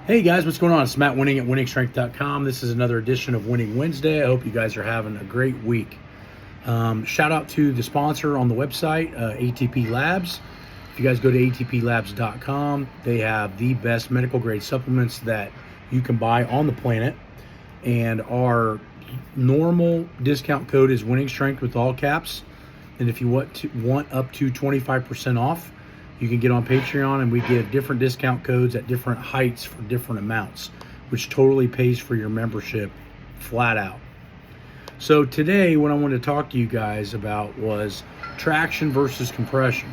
Hey guys, what's going on? It's Matt Winning at WENNINGStrength.com. This is another edition of Winning Wednesday. I hope you guys are having a great week. Shout out to the sponsor on the website, ATP Labs. If you guys go to atplabs.com, they have the best medical grade supplements that you can buy on the planet. And our normal discount code is Winning Strength with all caps. And if you want up to 25% off, you can get on Patreon, and we give different discount codes at different heights for different amounts, which totally pays for your membership flat out. So today, what I wanted to talk to you guys about was traction versus compression.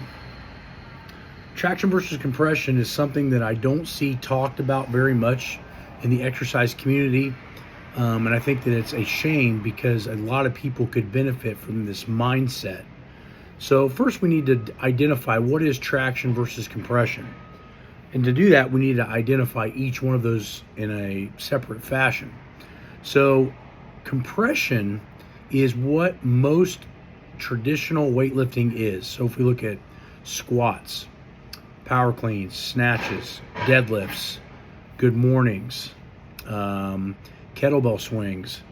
Traction versus compression is something that I don't see talked about very much in the exercise community. And I think that it's a shame because a lot of people could benefit from this mindset. So first we need to identify what is traction versus compression. And to do that, we need to identify each one of those in a separate fashion. So compression is what most traditional weightlifting is. So if we look at squats, power cleans, snatches, deadlifts, good mornings, kettlebell swings,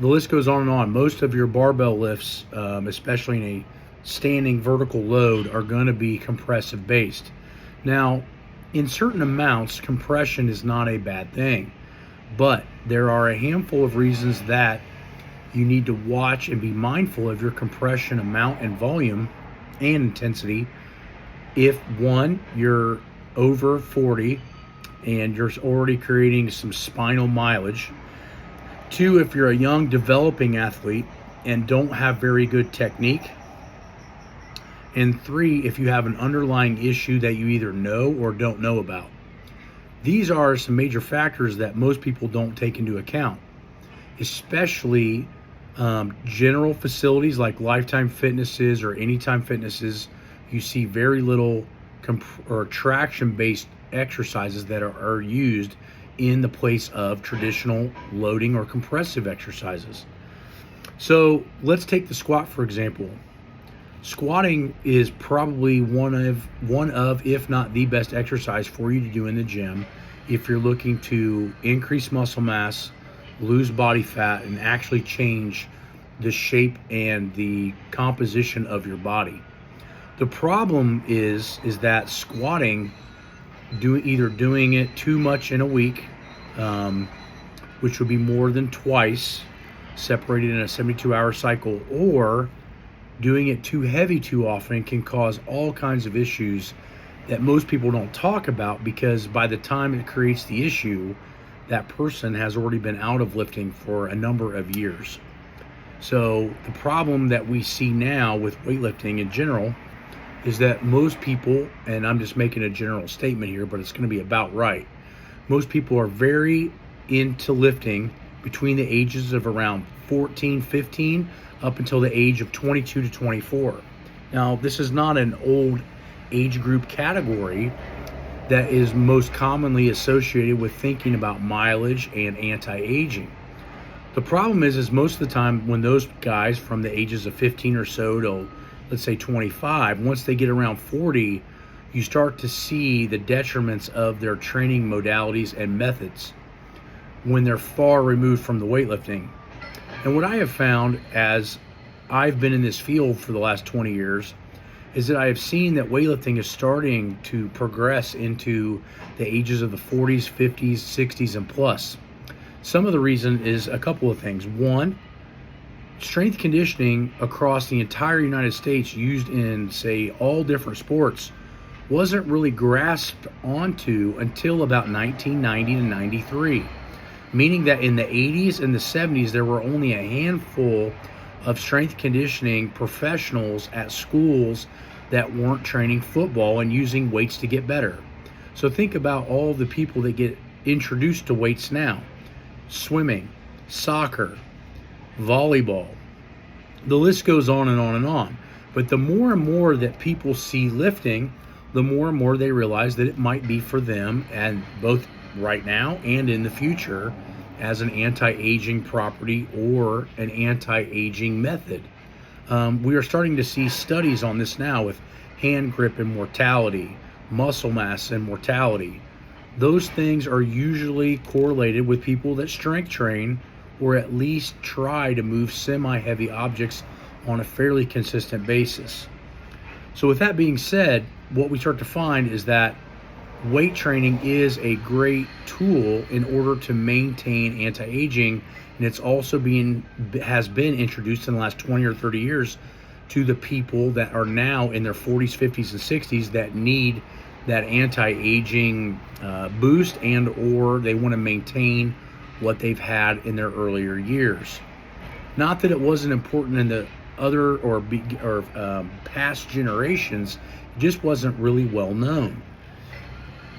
the list goes on and on. Most of your barbell lifts, especially in a standing vertical load, are going to be compressive based. Now, in certain amounts, compression is not a bad thing, but there are a handful of reasons that you need to watch and be mindful of your compression amount and volume and intensity. If one, you're over 40 and you're already creating some spinal mileage. Two, if you're a young developing athlete and don't have very good technique. And three, if you have an underlying issue that you either know or don't know about. These are some major factors that most people don't take into account, especially general facilities like Lifetime Fitnesses or Anytime Fitnesses. You see very little traction-based exercises that are used in the place of traditional loading or compressive exercises. So let's take the squat, for example. Squatting is probably one of, if not the best exercise for you to do in the gym if you're looking to increase muscle mass, lose body fat, and actually change the shape and the composition of your body. The problem is that squatting, either doing it too much in a week, which would be more than twice, separated in a 72-hour cycle, or doing it too heavy too often can cause all kinds of issues that most people don't talk about, because by the time it creates the issue, that person has already been out of lifting for a number of years. So the problem that we see now with weightlifting in general is that most people, and I'm just making a general statement here, but it's going to be about right, most people are very into lifting between the ages of around 14, 15, up until the age of 22 to 24. Now, this is not an old age group category that is most commonly associated with thinking about mileage and anti-aging. The problem is most of the time when those guys from the ages of 15 or so to, let's say, 25, once they get around 40, you start to see the detriments of their training modalities and methods when they're far removed from the weightlifting. And what I have found as I've been in this field for the last 20 years is that I have seen that weightlifting is starting to progress into the ages of the 40s, 50s, 60s, and plus. Some of the reason is a couple of things. One, strength conditioning across the entire United States, used in, say, all different sports, wasn't really grasped onto until about 1990 to 93, meaning that in the 80s and the 70s, there were only a handful of strength conditioning professionals at schools that weren't training football and using weights to get better. So think about all the people that get introduced to weights now: swimming, soccer, volleyball. The list goes on and on and on. But the more and more that people see lifting, the more and more they realize that it might be for them, and both right now and in the future, as an anti-aging property or an anti-aging method. We are starting to see studies on this now with hand grip and mortality, muscle mass and mortality, those things are usually correlated with people that strength train or at least try to move semi-heavy objects on a fairly consistent basis. So with that being said, what we start to find is that weight training is a great tool in order to maintain anti-aging, and it's also has been introduced in the last 20 or 30 years to the people that are now in their 40s, 50s, and 60s that need that anti-aging boost, and or they want to maintain what they've had in their earlier years. Not that it wasn't important in the other or past generations, it just wasn't really well known.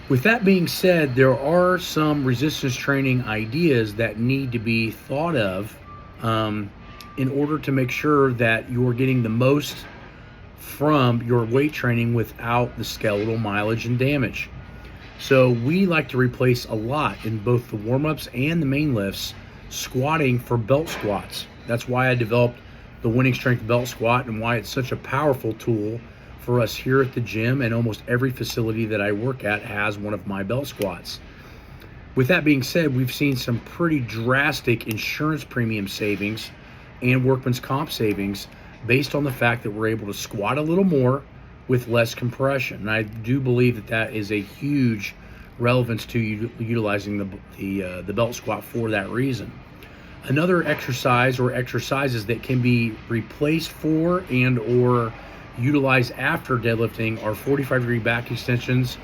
With that being said, there are some resistance training ideas that need to be thought of in order to make sure that you're getting the most from your weight training without the skeletal mileage and damage. So we like to replace a lot in both the warm-ups and the main lifts, squatting for belt squats. That's why I developed the Winning Strength Belt Squat and why it's such a powerful tool for us here at the gym, and almost every facility that I work at has one of my belt squats. With that being said, we've seen some pretty drastic insurance premium savings and workman's comp savings based on the fact that we're able to squat a little more with less compression. And I do believe that that is a huge relevance to utilizing the belt squat for that reason. Another exercise or exercises that can be replaced for and or utilized after deadlifting are 45-degree back extensions,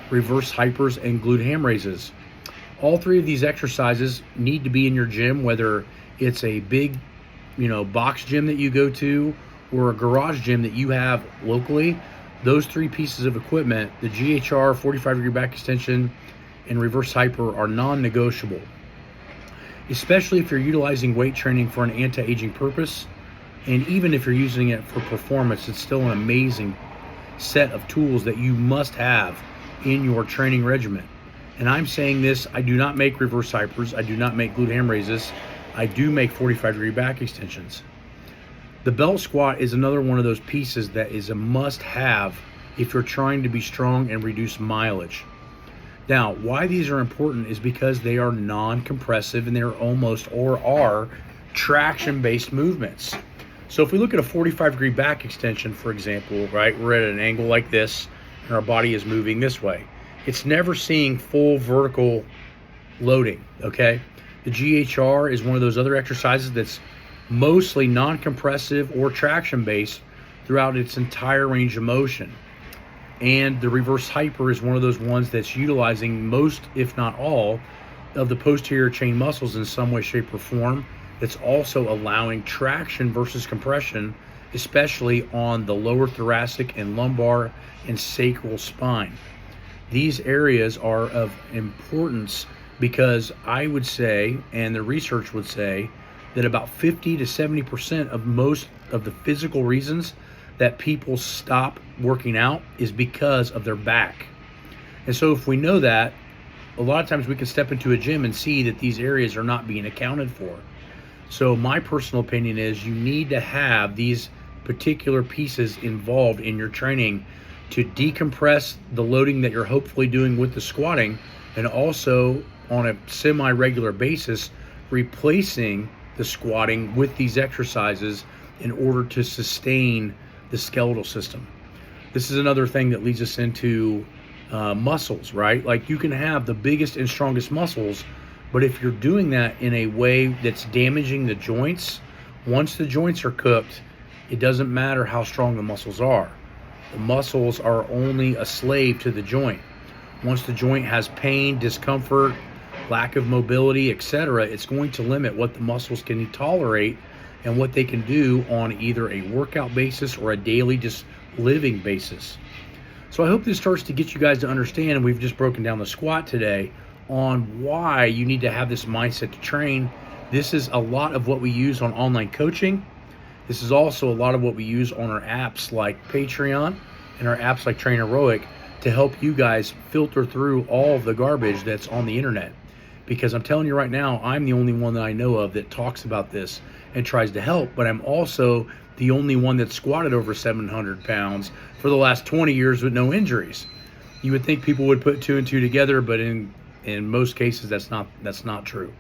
reverse hypers, and glute ham raises. All three of these exercises need to be in your gym, whether it's a big box gym that you go to or a garage gym that you have locally. Those three pieces of equipment, the GHR, 45-degree back extension, and reverse hyper, are non-negotiable. Especially if you're utilizing weight training for an anti-aging purpose, and even if you're using it for performance, it's still an amazing set of tools that you must have in your training regimen. And I'm saying this, I do not make reverse hypers, I do not make glute ham raises, I do make 45-degree back extensions. The belt squat is another one of those pieces that is a must-have if you're trying to be strong and reduce mileage. Now, why these are important is because they are non-compressive and they're almost or are traction-based movements. So if we look at a 45-degree back extension, for example, right, we're at an angle like this and our body is moving this way. It's never seeing full vertical loading, okay? The GHR is one of those other exercises that's mostly non-compressive or traction-based throughout its entire range of motion. And the reverse hyper is one of those ones that's utilizing most, if not all, of the posterior chain muscles in some way, shape, or form. It's also allowing traction versus compression, especially on the lower thoracic and lumbar and sacral spine. These areas are of importance because I would say, and the research would say, that about 50 to 70% of most of the physical reasons that people stop working out is because of their back. And so if we know that, a lot of times we can step into a gym and see that these areas are not being accounted for. So my personal opinion is you need to have these particular pieces involved in your training to decompress the loading that you're hopefully doing with the squatting, and also on a semi-regular basis replacing the squatting with these exercises in order to sustain the skeletal system. This is another thing that leads us into muscles, right? Like, you can have the biggest and strongest muscles, but if you're doing that in a way that's damaging the joints, once the joints are cooked, it doesn't matter how strong the muscles are. The muscles are only a slave to the joint. Once the joint has pain, discomfort, lack of mobility, etc., it's going to limit what the muscles can tolerate and what they can do on either a workout basis or a daily just living basis. So I hope this starts to get you guys to understand, and we've just broken down the squat today, on why you need to have this mindset to train. This is a lot of what we use on online coaching. This is also a lot of what we use on our apps like Patreon and our apps like Train Heroic to help you guys filter through all of the garbage that's on the internet. Because I'm telling you right now, I'm the only one that I know of that talks about this and tries to help, but I'm also the only one that squatted over 700 pounds for the last 20 years with no injuries. You would think people would put 2 and 2 together, but in most cases that's not true.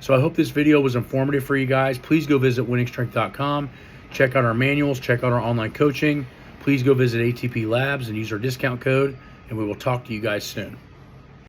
So I hope this video was informative for you guys. Please go visit winningstrength.com. Check out our manuals, check out our online coaching. Please go visit ATP Labs and use our discount code, and we will talk to you guys soon.